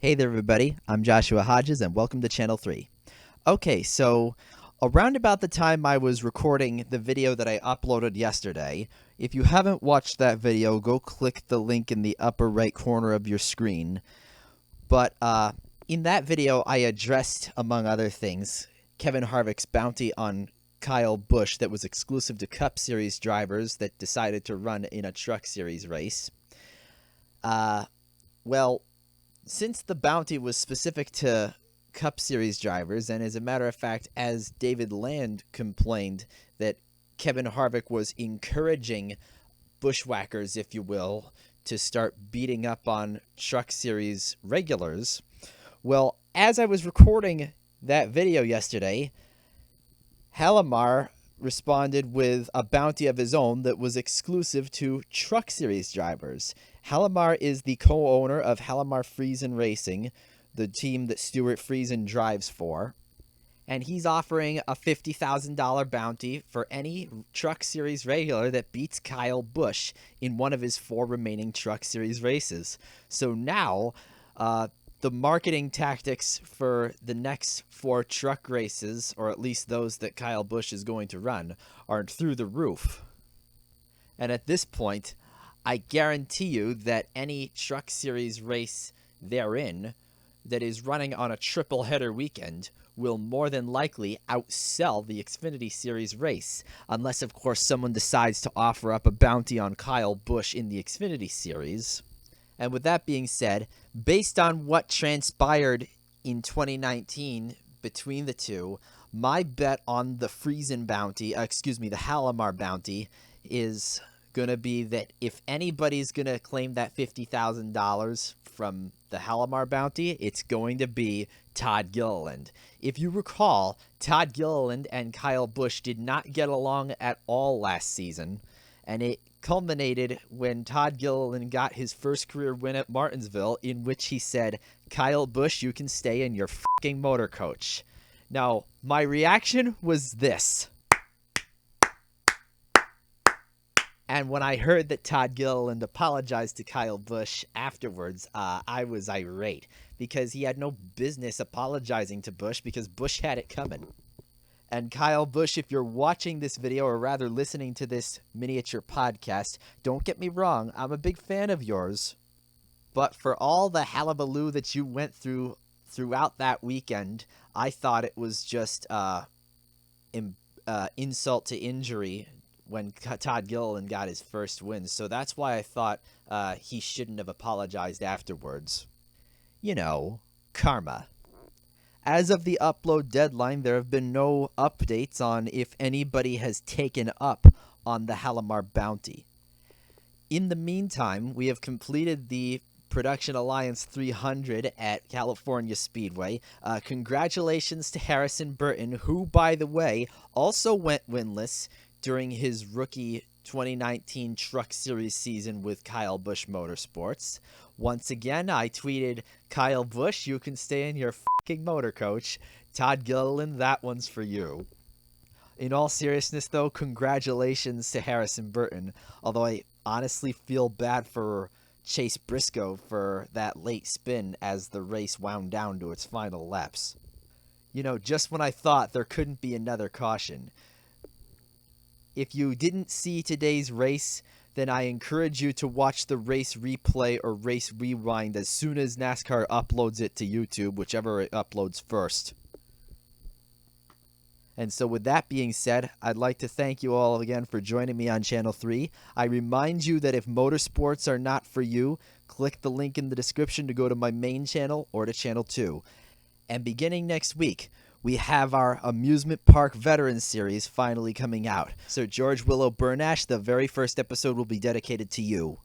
Hey there, everybody. I'm Joshua Hodges, and welcome to Channel 3. Okay, so around about the time I was recording the video that I uploaded yesterday, if you haven't watched that video, go click the link in the upper right corner of your screen. But in that video, I addressed, among other things, Kevin Harvick's bounty on Kyle Busch that was exclusive to Cup Series drivers that decided to run in a Truck Series race. Well, since the bounty was specific to Cup Series drivers, and as a matter of fact, as David Land complained that Kevin Harvick was encouraging bushwhackers, if you will, to start beating up on Truck Series regulars, well, as I was recording that video yesterday, Halimar responded with a bounty of his own that was exclusive to Truck Series drivers. Halimar is the co-owner of Halimar Friesen Racing, the team that Stuart Friesen drives for, and he's offering a $50,000 bounty for any Truck Series regular that beats Kyle Busch in one of his 4 remaining Truck Series races. So now, the marketing tactics for the next 4 truck races, or at least those that Kyle Busch is going to run, are through the roof. And at this point, I guarantee you that any Truck Series race therein that is running on a triple header weekend will more than likely outsell the Xfinity Series race, unless, of course, someone decides to offer up a bounty on Kyle Busch in the Xfinity Series. And with that being said, based on what transpired in 2019 between the two, my bet on the Friesen bounty, the Halimar bounty, is going to be that if anybody's going to claim that $50,000 from the Halimar bounty, it's going to be Todd Gilliland. If you recall, Todd Gilliland and Kyle Busch did not get along at all last season, and it culminated when Todd Gilliland got his first career win at Martinsville, in which he said, "Kyle Busch, you can stay in your fucking motor coach." Now, my reaction was this. And when I heard that Todd Gilliland apologized to Kyle Busch afterwards, I was irate, because he had no business apologizing to Busch, because Busch had it coming. And Kyle Busch, if you're watching this video, or rather listening to this miniature podcast, don't get me wrong, I'm a big fan of yours. But for all the hullabaloo that you went through throughout that weekend, I thought it was just insult to injury when Todd Gilliland got his first win. So that's why I thought he shouldn't have apologized afterwards. You know, karma. As of the upload deadline, there have been no updates on if anybody has taken up on the Halimar bounty. In the meantime, we have completed the Production Alliance 300 at California Speedway. Congratulations to Harrison Burton, who, by the way, also went winless during his rookie 2019 Truck Series season with Kyle Busch Motorsports. Once again, I tweeted, "Kyle Busch, you can stay in your fucking motor coach. Todd Gilliland, that one's for you." In all seriousness, though, congratulations to Harrison Burton, although I honestly feel bad for Chase Briscoe for that late spin as the race wound down to its final laps. You know, just when I thought there couldn't be another caution. If you didn't see today's race, then I encourage you to watch the race replay or race rewind as soon as NASCAR uploads it to YouTube, whichever it uploads first. And so with that being said, I'd like to thank you all again for joining me on Channel 3. I remind you that if motorsports are not for you, click the link in the description to go to my main channel or to Channel 2. And beginning next week, we have our Amusement Park Veterans Series finally coming out. So George Willow Burnash, the very first episode will be dedicated to you.